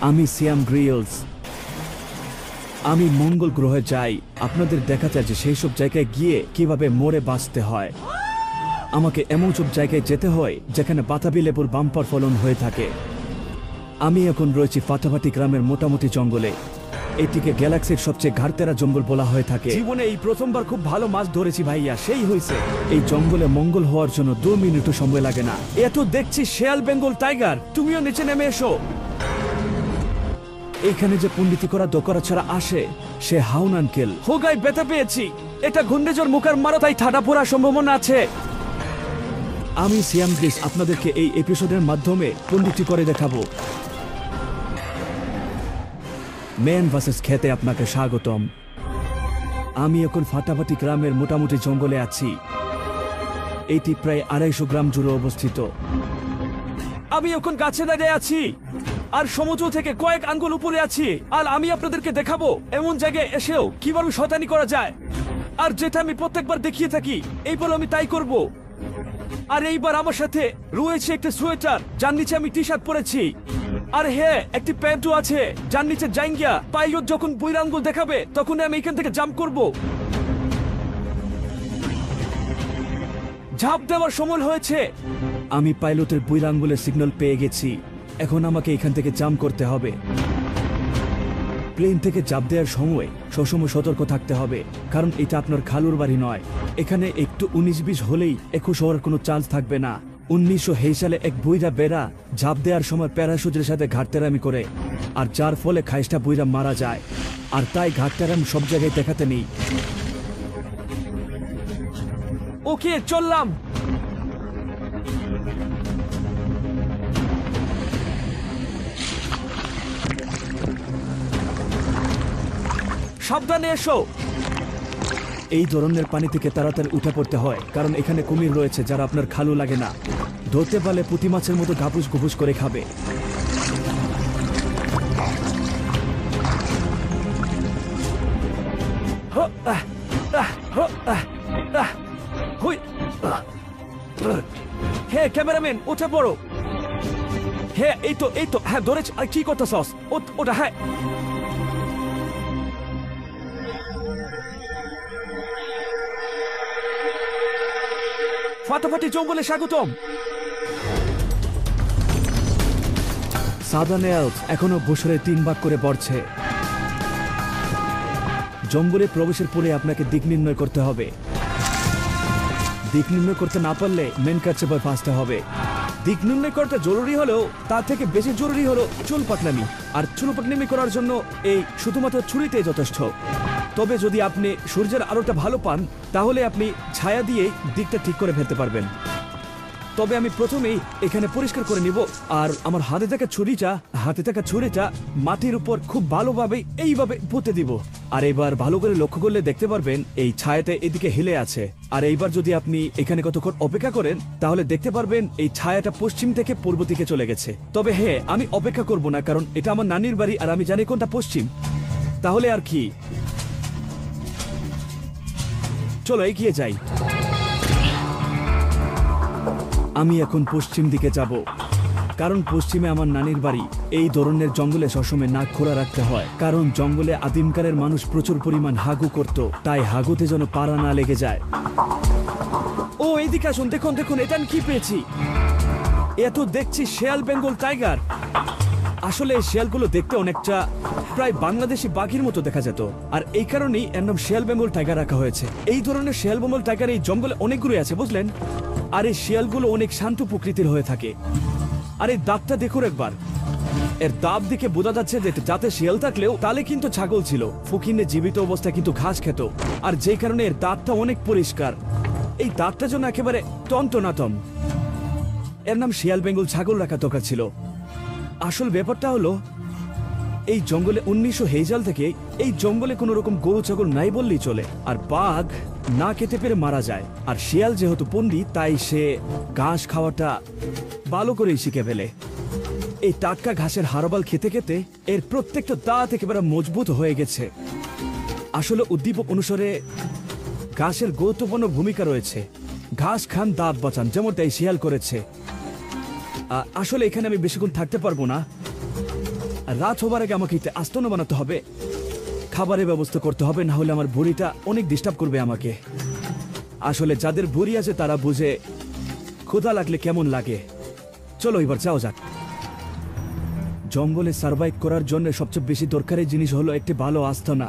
আমি সিয়াম গ্রিলস। আমি মঙ্গল গ্রহে যাই আপনাদের দেখাতে, যে সেই সব জায়গায় গিয়ে কিভাবে মরে বাঁচতে হয়। আমাকে এমন সব জায়গায় যেতে হয় যেখানে বাতাবি লেবুর বাম্পার ফলন হয়ে থাকে। আমি এখন রয়েছি ফাটাফাটি গ্রামের মোটামুটি জঙ্গলে। এটিকে গ্যালাক্সির সবচেয়ে ঘাড়তেরা জঙ্গল বলা হয়ে থাকে। জীবনে এই প্রথমবার খুব ভালো মাছ ধরেছি ভাইয়া, সেই হয়েছে। এই জঙ্গলে মঙ্গল হওয়ার জন্য 2 মিনিটও সময় লাগে না। এত দেখছি শেয়াল বেঙ্গল টাইগার, তুমিও নিচে নেমে এসো। এখানে যে পণ্ডিতি করা দোকরা ছাড়া আসে সে হাউন আঙ্কেল। হোগায় ব্যথা পেয়েছি, এটা ঘূর্ণিঝড় মুখার মারো, তাই ঠাডা পড়ার সম্ভাবনা আছে। আমি সিয়াম গ্রিস আপনাদেরকে এই এপিসোডের মাধ্যমে পণ্ডিতি করে দেখাবো। ম্যান ভার্সেস খেতে আপনাকে স্বাগতম। আমি এখন ফাটাফাটি গ্রামের মোটামুটি জঙ্গলে আছি। এটি প্রায় 250 গ্রাম জুড়ে অবস্থিত। আমি এখন গাছে দাঁড়িয়ে আছি আর সমুদ্র থেকে কয়েক আঙ্গুল উপরে আছি। আর আমি আপনাদেরকে দেখাবো এমন জায়গায় এসেও কিভাবে শয়তানি করা যায়। আর যেটা আমি প্রত্যেকবার দেখিয়ে থাকি, এইবার আমি তাই করব। আর এইবার আমার সাথে রয়েছে একটা সোয়েটার, যার নিচে আমি টি শার্ট পরেছি। আর হ্যাঁ, একটি প্যান্টও আছে যার নিচে জাঙ্গিয়া। পাইলট যখন বুইরা আঙ্গুল দেখাবে তখন আমি এখান থেকে জাম্প করব। ঝাঁপ দেওয়ার সময় হয়েছে। আমি পাইলটের বুইরা আঙ্গুলের সিগন্যাল পেয়ে গেছি। এখন আমাকে এখান থেকে জাম্প করতে হবে। প্লেন থেকে জাম্প দেওয়ার সময় সবসময় সতর্ক থাকতে হবে, কারণ এটা আপনার খালুর বাড়ি নয়। এখানে একটু 19-20 হলেই 21 হওয়ার কোনো চান্স থাকবে না। 1900 সালে এক বুইরা বেড়া ঝাঁপ দেওয়ার সময় প্যারাশুটের সাথে ঘাটতেরামি করে, আর যার ফলে খাইস্টা বুইরা মারা যায়। আর তাই ঘাটতেরামি সব জায়গায় দেখাতে নেই। ওকে, চললাম। সাবধানে এসো। এই ধরনের পানি থেকে তাড়াতাড়ি উঠে পড়তে হয়, কারণ এখানে কুমির রয়েছে যারা আপনার খালু লাগে না। ধরতে পারলে পুঁটি মাছের মতো ঘাপুস ঘুপুস করে খাবে। হ্যাঁ ক্যামেরাম্যান, উঠে পড়ো। হ্যাঁ এই তো হ্যাঁ ধরেছ। আর কি করতেছস? ওটা হ্যাঁ। ফাটাফাটি জঙ্গলে স্বাগতম। সাদার্ন এলভস এখনো বছরে 3 ভাগ করে পড়ছে। জঙ্গলে প্রবেশের পরে আপনাকে দিক নির্ণয় করতে হবে। দিক নির্ণয় করতে না পারলে মেন কাছে ভয় ফাঁসতে হবে। দিক নির্ণয় করতে জরুরি হলেও তার থেকে বেশি জরুরি হলো চুল পাকনামি। আর চুল পাকনামি করার জন্য এই শুধুমাত্র ছুরিতে যথেষ্ট। তবে যদি আপনি সূর্যের আলোটা ভালো পান তাহলে আপনি ছায়া দিয়ে দিকটা ঠিক করে ফেলতে পারবেন। তবে আমি প্রথমেই এখানে পরিষ্কার করে নিব। আর আমার হাতে থাকা ছুরিটা মাটির উপর খুব ভালোভাবে এইভাবে পুঁতে দিব। আর এবার ভালো করে লক্ষ্য করলে দেখতে পারবেন এই ছায়াটা এদিকে হিলে আছে। আর এইবার যদি আপনি এখানে কতক্ষণ অপেক্ষা করেন তাহলে দেখতে পারবেন এই ছায়াটা পশ্চিম থেকে পূর্ব দিকে চলে গেছে। তবে হ্যাঁ, আমি অপেক্ষা করব না, কারণ এটা আমার নানির বাড়ি আর আমি জানি কোনটা পশ্চিম। তাহলে আর কি, চলো এগিয়ে যাই। আমি এখন পশ্চিম দিকে যাব, কারণ পশ্চিমে আমার নানির বাড়ি। এই ধরনের জঙ্গলে সবসময় নাক খোলা রাখতে হয়, কারণ জঙ্গলে আদিমকালের মানুষ প্রচুর পরিমাণ হাগু করত, তাই হাগুতে যেন পাড়া না লেগে যায়। ও এইদিকে আসুন, দেখুন এটা আমি কি পেয়েছি। এত দেখছি শেয়াল বেঙ্গল টাইগার। আসলে এই শেয়ালগুলো দেখতে অনেকটা প্রায় বাংলাদেশি বাঘের মতো দেখা যেত, আর এই কারণেই এর নাম শেয়াল বেঙ্গল টাইগার রাখা হয়েছে। এই ধরনের শেয়াল বেঙ্গল টাইগার এই জঙ্গলে অনেকগুলো আছে, বুঝলেন। আর এই শিয়ালগুলো অনেক শান্ত প্রকৃতির হয়ে থাকে। আর এই দাঁতটা দেখুন একবার, এর দাঁত দিকে বোঝা যাচ্ছে যে যাতে শিয়াল থাকলেও তাহলে কিন্তু ছাগল ছিল। ফকিনে জীবিত অবস্থায় কিন্তু ঘাস খেত, আর যেই কারণে এর দাঁতটা অনেক পরিষ্কার। এই দাঁতটা যেন একেবারে টনটনাটন। এর নাম শিয়াল বেঙ্গল ছাগল রাখা দরকার ছিল। আসল ব্যাপারটা হলো এই জঙ্গলে 1900 থেকে এই জঙ্গলে কোনো রকম গরু ছাগল নাই বললেই চলে। আর বাঘ না খেতে পেরে মারা যায়। আর শিয়াল যেহেতু পণ্ডিত, তাই সে ঘাস খাওয়াটা ভালো করেই শিখে ফেলে। এই টাটকা ঘাসের হারবাল খেতে খেতে এর প্রত্যেকটা দাঁত একেবারে মজবুত হয়ে গেছে। আসলে উদ্দীপক অনুসারে ঘাসের গুরুত্বপূর্ণ ভূমিকা রয়েছে। ঘাস খান, দাঁত বাঁচান, যেমনটা এই শিয়াল করেছে। আসলে এখানে আমি বেশিক্ষণ থাকতে পারবো না, আর রাত হবার আগে আমাকে এটা আস্তনা বানাতে হবে, খাবারের ব্যবস্থা করতে হবে, না হলে আমার বুড়িটা অনেক ডিস্টার্ব করবে আমাকে। আসলে যাদের বুড়ি আছে তারা বুঝে ক্ষুধা লাগলে কেমন লাগে। চলো এবার যাও যাক। জঙ্গলে সার্ভাইভ করার জন্য সবচেয়ে বেশি দরকারি জিনিস হলো একটি ভালো আস্তানা।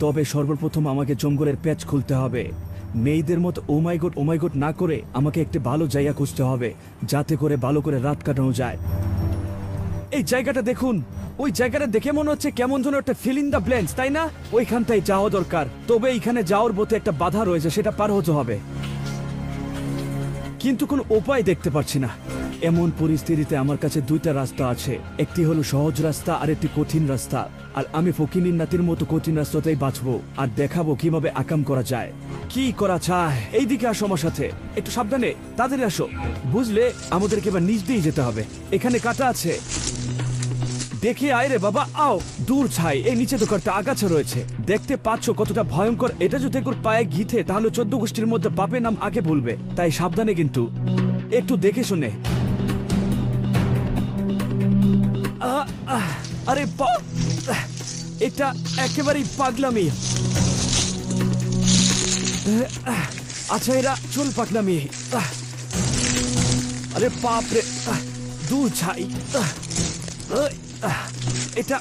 তবে সর্বপ্রথম আমাকে জঙ্গলের প্যাচ খুলতে হবে। মেয়েদের মতো ও মাই গড না করে আমাকে একটি ভালো জায়গা খুঁজতে হবে, যাতে করে ভালো করে রাত কাটানো যায়। এই জায়গাটা দেখুন, ওই জায়গাটা দেখে মনে হচ্ছে কেমন যেন একটা ফিল ইন দ্য ব্ল্যাঙ্কস, তাই না? ওইখানটাই যাওয়া দরকার। তবে এইখানে যাওয়ার পথে একটা বাধা রয়েছে, সেটা পার হতে হবে, কিন্তু কোনো উপায় দেখতে পাচ্ছি না। এমন পরিস্থিতিতে আমার কাছে দুইটা রাস্তা আছে, একটি হলো সহজ রাস্তা আর একটি কঠিন রাস্তা। আর আমি ফকিনীর নাতির মতো কঠিন রাস্তাতেই বাঁচবো আর দেখাবো কিভাবে আকাম করা যায়। কি করা চায়? এইদিকে আসো আমার সাথে, একটু সাবধানে, তাড়াতাড়ি আসো। বুঝলে আমাদেরকে এবার নিচ দিয়ে যেতে হবে। এখানে কাটা আছে, দেখে আয় রে বাবা, আও। দূর ছাই, এই নিচে তো একটা আগাছা রয়েছে, দেখতে পাচ্ছ কতটা ভয়ঙ্কর। এটা যদি একটু পায়ে ঘিথে তাহলে 14 গোষ্ঠীর মধ্যে বাপের নাম আগে বলবে, তাই সাবধানে, কিন্তু একটু দেখে শুনে। আরে এটা একেবারেই পাগলামি। আচ্ছা, এরা চুল পাগলামি। আরে বাপরে, দূর ছাই, এটা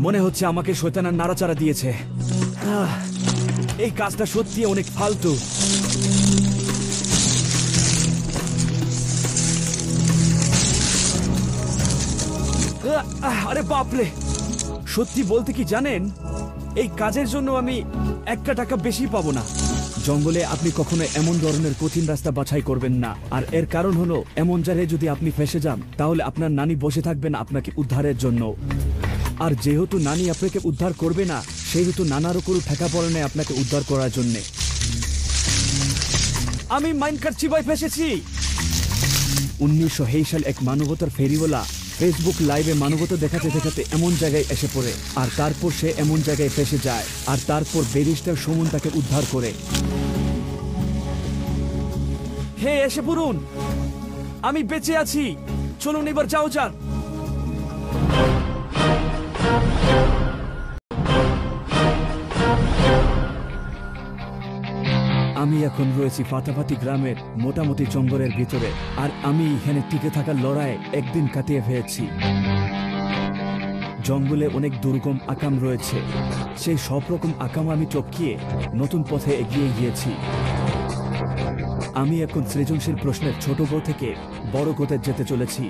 মনে হচ্ছে আমাকে শয়তানের নাড়াচাড়া দিয়েছে। এই কাজটা সত্যি অনেক ফালতু। আরে বাপরে, সত্যি বলতে কি জানেন, এই কাজের জন্য আমি 1 টাকা বেশি পাবো না। জঙ্গলে আপনি কখনো এমন ধরনের কঠিন রাস্তা বাছাই করবেন না। আর এর কারণ হলো, এমন জায়গায় যদি আপনি ফেঁসে যান তাহলে আপনার নানি বসে থাকবেন আপনাকে উদ্ধারের জন্য। আর যেহেতু নানি আপনাকে উদ্ধার করবে না, সেহেতু নানারও কোনো ঠেকা পড়ে নেই আপনাকে উদ্ধার করার জন্য। আমি মাইনকার চিবায় ফেসেছি। 1900 সাল এক মানবতার ফেরিওয়ালা ফেসবুক লাইভে মানবতা দেখাতে দেখাতে এমন জায়গায় এসে পড়ে, আর তারপর সে এমন জায়গায় ফেসে যায়, আর তারপর ব্যারিস্টার সুমন তাকে উদ্ধার করে। হে, এসে পড়ুন, আমি বেঁচে আছি, চলুন এবার যাও যাক। আমি এখন রয়েছি ফাটাফাটি গ্রামের মোটামুটি জঙ্গলের ভিতরে, আর আমি এখানে টিকে থাকার লড়াইয়ে একদিন কাটিয়ে ফেলেছি। জঙ্গলে অনেক দুর্গম আকাম রয়েছে, সেই সব রকম আকাম আমি টপকিয়ে নতুন পথে এগিয়ে গিয়েছি। আমি এখন সৃজনশীল প্রশ্নের ছোট গো থেকে বড় গোতে যেতে চলেছি।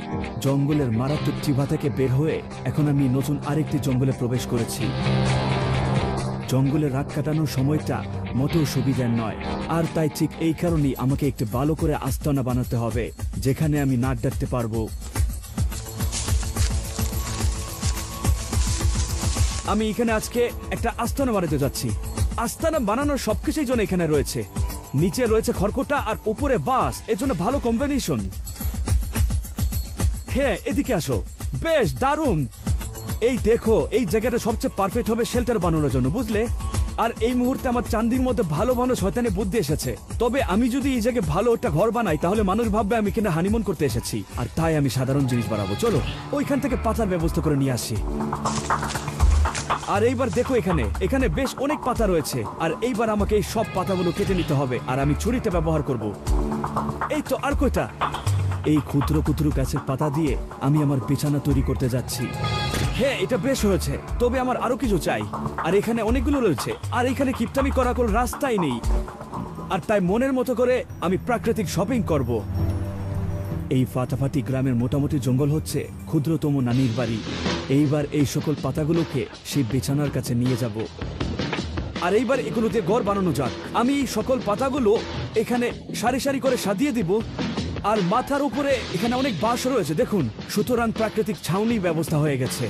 জঙ্গলের মারাত্মক চিভা থেকে বের হয়ে এখন আমি নতুন আরেকটি জঙ্গলে প্রবেশ করেছি। জঙ্গলে রাত কাটানোর সময়টা মোটেও সুবিধার নয়, আর তাই ঠিক এই কারণেই আমাকে একটু ভালো করে আস্তানা বানাতে হবে, যেখানে আমি নাক ডাকতে পারবো। আমি এখানে আজকে একটা আস্তানা বানাতে যাচ্ছি। আস্তানা বানানোর সবকিছুই জন্য এখানে রয়েছে। নিচে রয়েছে খড়কোটা আর উপরে বাস, এর জন্য ভালো কম্বিনেশন। হ্যাঁ, এদিকে আসো, বেশ দারুণ। এই দেখো, এই জায়গাটা সবচেয়ে পারফেক্ট হবে শেল্টার বানানোর জন্য, বুঝলে? আর এই মুহূর্তে আমার চান্দির মধ্যে ভালো ভালো শয়তানি বুদ্ধি এসেছে। তবে আমি যদি এই জায়গায় ভালো একটা ঘর বানাই তাহলে মানুষ ভাববে আমি কিনা হানিমুন করতে এসেছি, আর তাই আমি সাধারণ জিনিস বানাবো। চলো ওইখান থেকে পাতার ব্যবস্থা করে নিয়ে আসি। আর এইবার দেখো, এখানে এখানে বেশ অনেক পাতা রয়েছে, আর এইবার আমাকে এই সব পাতাগুলো কেটে নিতে হবে, আর আমি ছুরিতে ব্যবহার করব। এই তো, আর কয়টা? এই ক্ষুদ্র ক্ষুদ্র গাছের পাতা দিয়ে আমি আমার বিছানা তৈরি করতে যাচ্ছি। হ্যাঁ, এটা বেশ হয়েছে, তবে আমার আরো কিছু চাই। আর এখানে অনেকগুলো রয়েছে, আর এখানে কিপটামি করার কোনো রাস্তাই নেই। আর তাই মনের মতো করে আমি প্রাকৃতিক শপিং করব। এই ফাটাফাটি গ্রামের মোটামুটি জঙ্গল হচ্ছে ক্ষুদ্রতম নানির বাড়ি। এইবার এই সকল পাতাগুলোকে সেই বিছানার কাছে নিয়ে যাব, আর এইবার এগুলো দিয়ে ঘর বানানো যাক। আমি এই সকল পাতাগুলো এখানে সারি সারি করে সাজিয়ে দিব, আর মাথার উপরে এখানে অনেক বাঁশ রয়েছে দেখুন, সুতরাং প্রাকৃতিক ছাউনি ব্যবস্থা হয়ে গেছে।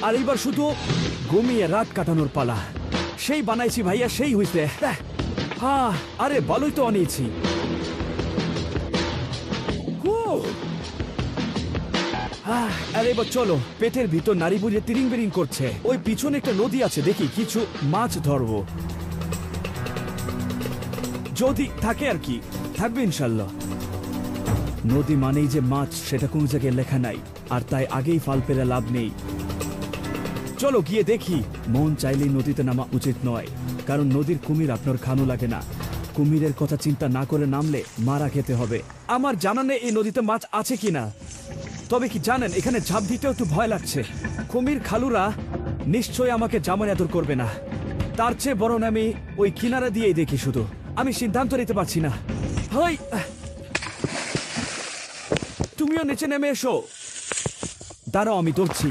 আর এইবার শুধু ঘুমিয়ে রাত কাটানোর পালা। সেই বানাইছি ভাইয়া, সেই হইছে। হ্যাঁ, আরে ভালোই তো আনিয়েছি। আর এবার চলো, পেটের ভিতর নারী বুঝে তিরিং বিরিং করছে। ওই পিছনে একটা নদী আছে, দেখি কিছু মাছ ধরবো যদি থাকে আর কি। থাকবে ইনশাল্লাহ। নদী মানেই যে মাছ সেটা কোনো জায়গায় লেখা নাই, আর তাই আগেই ফাল পেরে লাভ নেই। চলো গিয়ে দেখি। মন চাইলেই নদীতে নামা উচিত নয়, কারণ নদীর কুমির আপনার খানো লাগে না। কুমিরের কথা চিন্তা না করে নামলে মারা খেতে হবে। আমার জানা নেই এই নদীতে মাছ আছে কিনা, তবে কি জানেন এখানে ঝাঁপ দিতেও একটু ভয় লাগছে। কুমির খালুরা নিশ্চয়ই আমাকে জামান আদর করবে না, তার চেয়ে বরং আমি ওই কিনারা দিয়েই দেখি। শুধু আমি সিদ্ধান্ত নিতে পারছি না। হই, তুমিও নিচে নেমে এসো। দাঁড়াও, আমি ধরছি।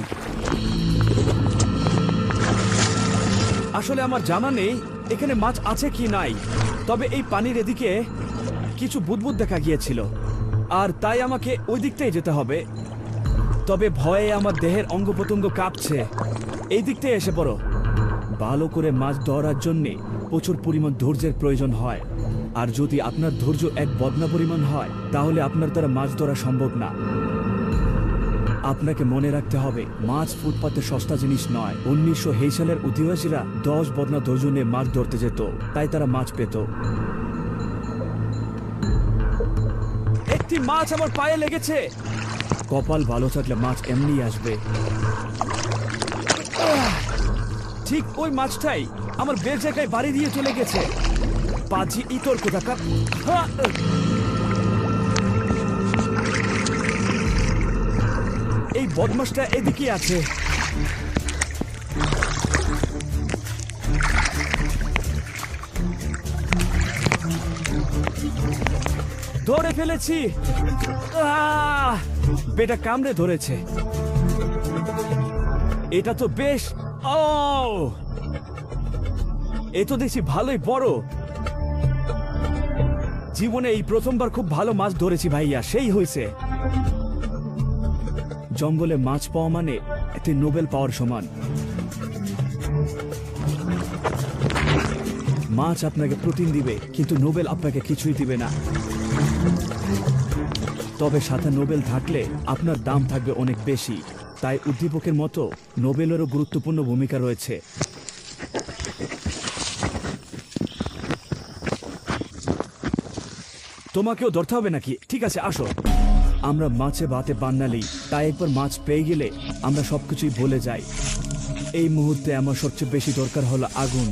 আসলে আমার জানা নেই এখানে মাছ আছে কি নাই, তবে এই পানির এদিকে কিছু বুদবুদ দেখা গিয়েছিল, আর তাই আমাকে ওই দিকটাই যেতে হবে। তবে ভয়ে আমার দেহের অঙ্গ প্রত্যঙ্গ কাঁপছে। এই দিকটাই এসে পড়ো। ভালো করে মাছ ধরার জন্যে প্রচুর পরিমাণ ধৈর্যের প্রয়োজন হয়, আর যদি আপনার ধৈর্য এক বদনা পরিমাণ হয় তাহলে আপনার দ্বারা মাছ ধরা সম্ভব না। আপনাকে মনে রাখতে হবে মাছ ফুটপাতে সস্তা জিনিস নয়। 1920 সালের অধিবাসীরা 10 বদনা ধৈর্য নিয়ে মাছ ধরতে যেত, তাই তারা মাছ পেত। একটি মাছ আমার পায়ে লেগেছে। কপাল ভালো থাকলে মাছ এমনি আসবে। ঠিক ওই মাছটাই আমার বের জায়গায় বাড়ি দিয়ে চলে গেছে। পাজি ইতর কোথাকার। এই বদমাসটা এদিকে আছে। ধরে ফেলেছি। বেটা কামড়ে ধরেছে। এটা তো বেশ। ও, এ তো দেখছি ভালোই বড়। জীবনে এই প্রথমবার খুব ভালো মাছ ধরেছি ভাইয়া, সেই হয়েছে। জঙ্গলে মাছ পাওয়া মানে একটি নোবেল পাওয়ার সমান। মাছ আপনাকে প্রোটিন দিবে, কিন্তু নোবেল আপনাকে কিছুই দিবে না। তবে সাথে নোবেল থাকলে আপনার দাম থাকবে অনেক বেশি। তাই উদ্দীপকের মতো নোবেলেরও গুরুত্বপূর্ণ ভূমিকা রয়েছে। তোমাকেও ধরতে হবে নাকি? ঠিক আছে, আসো। আমরা মাছে ভাতে বান্নালি, তাই একবার মাছ পেয়ে গেলে আমরা সবকিছুই ভুলে যাই। এই মুহূর্তে আমার সবচেয়ে বেশি দরকার হলো আগুন।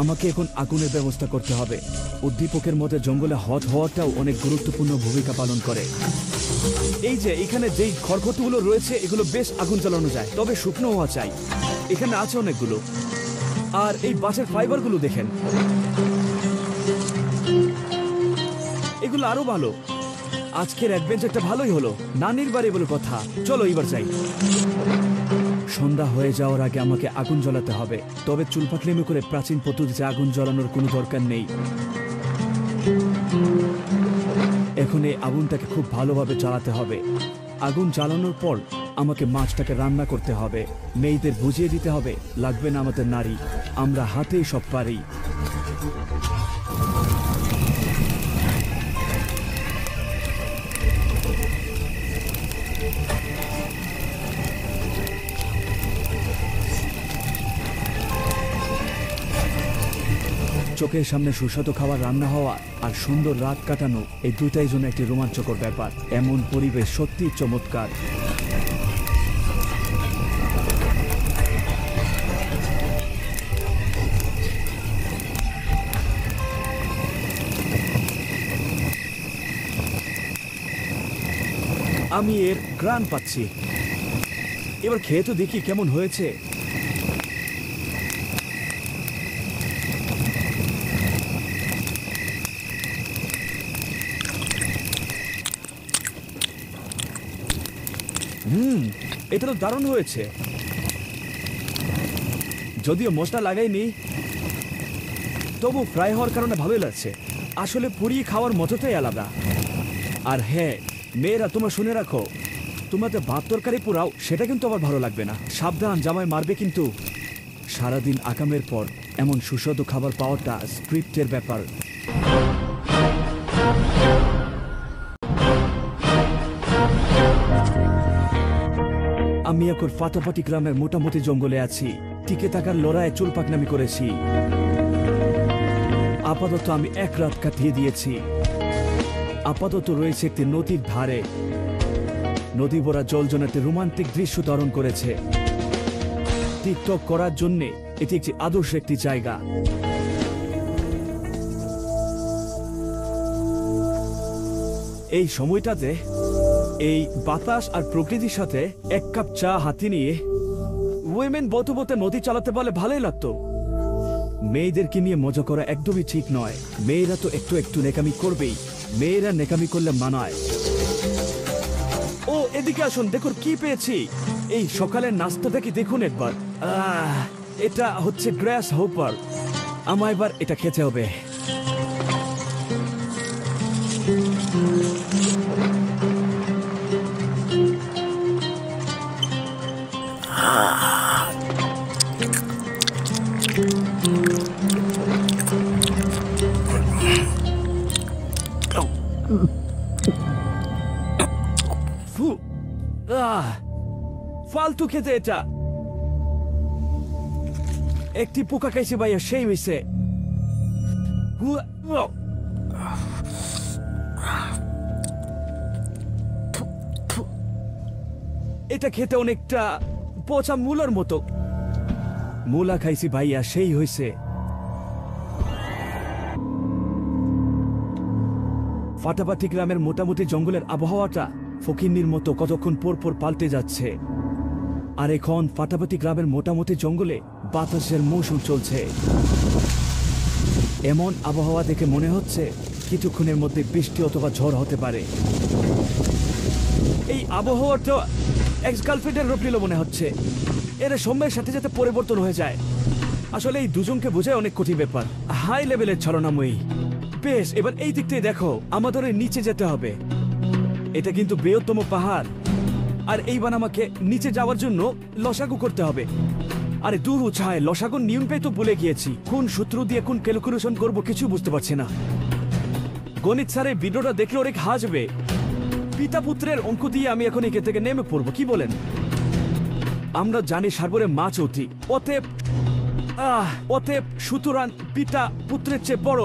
আমাকে এখন আগুনের ব্যবস্থা করতে হবে। উদ্দীপকের মধ্যে জঙ্গলে হট হওয়াটাও অনেক গুরুত্বপূর্ণ ভূমিকা পালন করে। এই যে এখানে যেই খড়খড়িগুলো রয়েছে এগুলো বেশ আগুন জ্বালানো যায়, তবে শুকনো হওয়া চাই। এখানে আছে অনেকগুলো। আর এই বাঁশের ফাইবারগুলো দেখেন, এগুলো আরো ভালো। আজকের অ্যাডভেঞ্চারটা ভালোই হলো। নানির বাড়ি বলে কথা। চলো এবার যাই। সন্ধ্যা হয়ে যাওয়ার আগে আমাকে আগুন জ্বালাতে হবে। তবে চুল পাকলিমি করে প্রাচীন পদ্ধতিতে আগুন জ্বালানোর কোনো দরকার নেই। এখন এই আগুনটাকে খুব ভালোভাবে জ্বালাতে হবে। আগুন জ্বালানোর পর আমাকে মাছটাকে রান্না করতে হবে। মেয়েদের বুঝিয়ে দিতে হবে লাগবে না আমাদের নারী, আমরা হাতেই সব পারি। চোখের সামনে সুস্বাদু খাবার রান্না হওয়া আর সুন্দর রাত কাটানো, এই দুটাই জন্য একটি রোমাঞ্চকর ব্যাপার। এমন পরিবেশ সত্যিই চমৎকার। আমি এর ঘ্রাণ পাচ্ছি। এবার খেয়ে তো দেখি কেমন হয়েছে। এটা তো দারুণ হয়েছে। যদিও মশলা লাগাইনি, তবু ফ্রাই হওয়ার কারণে ভালোই লাগছে। আসলে পুড়িয়ে খাওয়ার মতটাই আলাদা। আর হ্যাঁ মেয়েরা, তোমরা শুনে রাখো, তোমাদের ভাত তরকারি পোড়াও সেটা কিন্তু আবার ভালো লাগবে না। সাবধান, জামাই মারবে কিন্তু। সারাদিন আকামের পর এমন সুস্বাদু খাবার পাওয়াটা স্ক্রিপ্টের ব্যাপার। আমি এখন ফাটাফাটি গ্রামের মোটামুটি জঙ্গলে আছি। টিকে থাকার লড়াইয়ে চুল পাকনামি করেছি। আপাতত আমি এক রাত কাটিয়ে দিয়েছি। আপাতত রয়েছে একটি নদীর ধারে। নদী ভরা জল যেন একটি রোমান্টিক দৃশ্য ধারণ করেছে। টিকটক করার জন্য এটি একটি আদর্শ একটি জায়গা। এই সময়টাতে এই বাতাস আর প্রকৃতির সাথে এক কাপ চা হাতে নিয়ে উইমেন বলতে বলতে নদী চালাতে পারলে ভালোই লাগতো। মেয়েদেরকে নিয়ে মজা করা একদমই ঠিক নয়। মেয়েরা তো একটু একটু নেকামি করবেই। মেয়েরা নেকামি করলে মানায়। ও এদিকে আসুন, দেখুন কি পেয়েছি। এই সকালের নাস্তাটা কি দেখুন একবার। এটা হচ্ছে গ্রাস হোপার। আমায় এবার এটা খেতে হবে। ফালতু খেতে এটা। একটি পোকা খাইছে ভাইয়া, সেই হইছে। এটা খেতে অনেকটা পচা মূলার মতো। মূলা খাইছি ভাইয়া, সেই হইছে। ফাটাফাটি গ্রামের মোটামুটি জঙ্গলের আবহাওয়াটা ফকিন্নির মতো কতক্ষণ পর পর পাল্টে যাচ্ছে। আর এখন ফাটাফাটি গ্রামের মোটামুটি জঙ্গলে বাতাসের মৌসুম চলছে। এমন আবহাওয়া দেখে মনে হচ্ছে কিছুক্ষণের মধ্যে বৃষ্টি অথবা ঝড় হতে পারে। এই আবহাওয়াটা এক্স গার্লফ্রেন্ডের রূপ নিল মনে হচ্ছে। এরা সময়ের সাথে সাথে পরিবর্তন হয়ে যায়। আসলে এই দুজনকে বোঝায় অনেক কঠিন ব্যাপার। হাই লেভেলের ছলনাময়ী। বেশ, এবার এই দিকটাই দেখো, আমাদের নিচে যেতে হবে। এটা কিন্তু বৃহত্তম পাহাড়। আর এইবার আমাকে নিচে যাওয়ার জন্য লসাগু করতে হবে। আরে দূর উৎসাহে লসাগুর নিয়মটাই তো ভুলে গিয়েছি। কোন সূত্র দিয়ে কোন ক্যালকুলেশন করবো কিছু বুঝতে পারছি না। গণিত স্যারের ভিডিওটা দেখলে অনেক হাসবে। পিতা পুত্রের অঙ্ক দিয়ে আমি এখন এখান থেকে নেমে পড়বো, কি বলেন? আমরা জানি সাগরে মাছ অতি, অতএব সুতরাং পিতা পুত্রের চেয়ে বড়।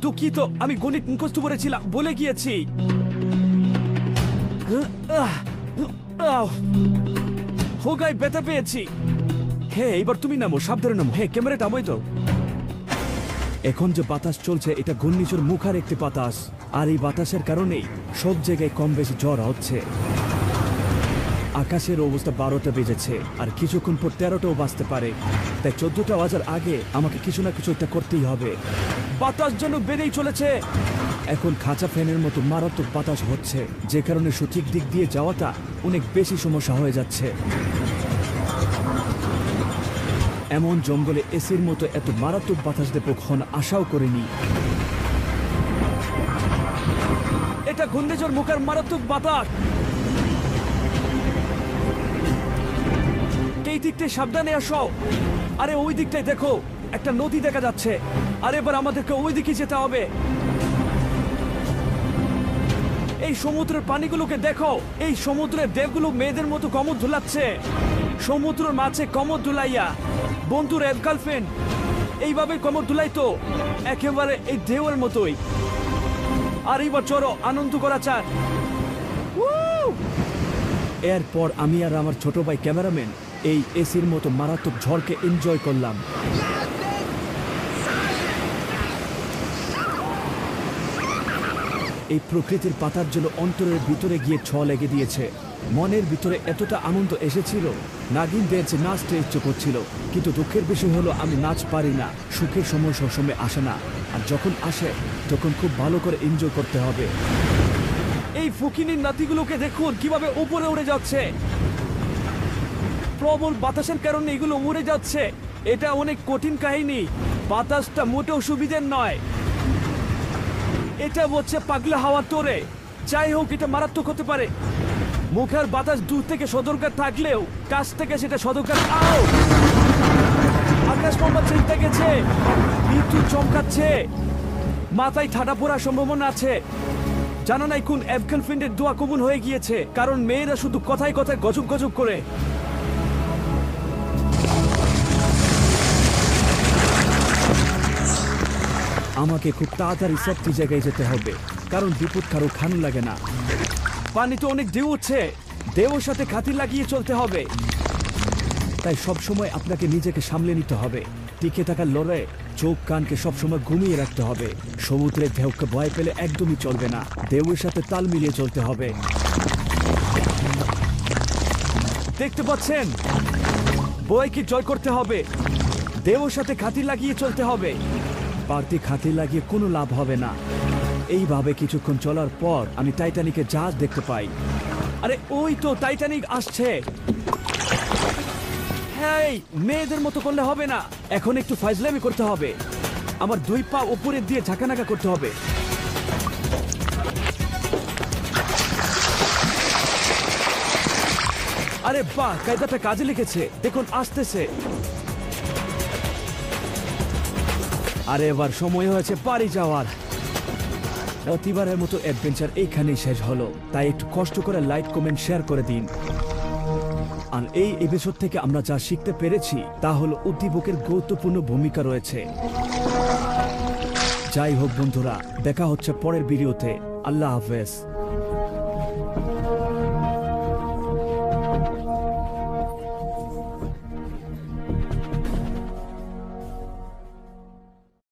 দুঃখিত, আমি গণিত মুখস্থ করেছিলাম, বলে গিয়েছি। হোগায় ব্যথা পেয়েছি। হ্যাঁ, এইবার তুমি নামো, সাবধানে নামো। হ্যাঁ, ক্যামেরাটা আমই তো। এখন যে বাতাস চলছে এটা ঘূর্ণিঝড় মুখার একটি বাতাস। আর এই বাতাসের কারণেই সব জায়গায় কম বেশি ঝড় হচ্ছে। আকাশের অবস্থা 12টা বেজেছে, আর কিছুক্ষণ পর 13টাও বাজতে পারে। তাই 14টা বাজার আগে আমাকে কিছু না কিছু একটা করতেই হবে। বাতাস যেন বেড়েই চলেছে। এখন খাঁচা ফ্যানের মতো মারাত্মক বাতাস হচ্ছে, যে কারণে সঠিক দিক দিয়ে যাওয়াটা অনেক বেশি সমস্যা হয়ে যাচ্ছে। এমন জঙ্গলে এসির মতো এত মারাত্মক বাতাস দেব কখনো আশাও করিনি। এটা ঘূর্ণিঝড় মুখার মারাত্মক বাতাস। এই দিকটায় সাবধানে আসো। আরে ওই দিকটায় দেখো, একটা নদী দেখা যাচ্ছে। আর এবার আমাদেরকে ওই দিকে যেতে হবে। এই সমুদ্রের পানিগুলোকে দেখো। এই সমুদ্রের দেবগুলো মেয়েদের মতো কমর ধুলাচ্ছে। সমুদ্রের মাঝে কমর ধুলাইয়া বন্ধুর এক গার্লফ্রেন্ড এইভাবে কমর ধুলাইতো, একেবারে এই ঢেউয়ের মতোই। আর এইবার চলো আনন্দ করা চান। এরপর আমি আর আমার ছোট ভাই ক্যামেরাম্যান এই এসির মতো মারাত্মক ঝড়কে এনজয় করলাম। এই প্রকৃতির পাতার জন্য অন্তরের ভিতরে গিয়ে ছ লেগে দিয়েছে। মনের ভিতরে এতটা আনন্দ এসেছিল, নাগিন দেখছে নাচতে ইচ্ছে করছিল। কিন্তু দুঃখের বিষয় হলো আমি নাচ পারি না। সুখের সময় সবসময় আসে না, আর যখন আসে তখন খুব ভালো করে এনজয় করতে হবে। এই ফকিনীর নাতিগুলোকে দেখুন কিভাবে উপরে উড়ে যাচ্ছে। প্রবল বাতাসের কারণে এগুলো উড়ে যাচ্ছে। এটা অনেক কঠিন কাহিনী। বাতাসটা মোটেও সুবিধের নয়। এটা হচ্ছে পাগলা হাওয়া তোরে। যাই হোক, এটা মারাত্মক হতে পারে। মুখের বাতাস দূর থেকে সতর্ক থাকলেও কাছ থেকে সেটা সতর্ক। আকাশ বোমা চিনতে গেছে, বিদ্যুৎ চমকাচ্ছে, মাথায় ঠাডা পড়ার সম্ভাবনা আছে। জানা নাই কোন গার্লফ্রেন্ডের দোয়া কবুল হয়ে গিয়েছে, কারণ মেয়েরা শুধু কথায় কথায় গজব গজব করে। আমাকে খুব তাড়াতাড়ি সেফটি জায়গায় যেতে হবে, কারণ বিপদ কারো খানু লাগে না। পানিতে অনেক ঢেউ উঠছে, ঢেউর সাথে খাতির লাগিয়ে চলতে হবে। তাই সবসময় আপনাকে নিজেকে সামলে নিতে হবে। টিকে থাকার লড়াইয়ে চোখ কানকে সবসময় ঘুমিয়ে রাখতে হবে। সমুদ্রের ঢেউকে ভয় পেলে একদমই চলবে না, ঢেউয়ের সাথে তাল মিলিয়ে চলতে হবে। দেখতে পাচ্ছেন, বয়কে জয় করতে হবে, ঢেউয়ের সাথে খাতির লাগিয়ে চলতে হবে। বাড়তি খাতির লাগিয়ে কোনো লাভ হবে না। এইভাবে কিছুক্ষণ চলার পর আমি টাইটানিকের জাহাজ দেখতে পাই। আরে ওই তো টাইটানিক আসছে। হেই, মেয়েদের মতো করলে হবে না, এখন একটু ফাইজলামি করতে হবে। আমার 2 পা উপরে দিয়ে ঝাঁকানাকা করতে হবে। আরে বাহ, কায়দাটা কাজে লিখেছে, দেখুন আসতেছে। আরে এবার সময় হয়েছে বাড়ি যাওয়ার। প্রতিবারের মতো অ্যাডভেঞ্চার এইখানেই শেষ হলো, তাই একটু কষ্ট করে লাইক কমেন্ট শেয়ার করে দিন। আর এই এপিসোড থেকে আমরা যা শিখতে পেরেছি তা হলো উদ্দীপকের গুরুত্বপূর্ণ ভূমিকা রয়েছে। যাই হোক বন্ধুরা, দেখা হচ্ছে পরের ভিডিওতে। আল্লাহ হাফেজ।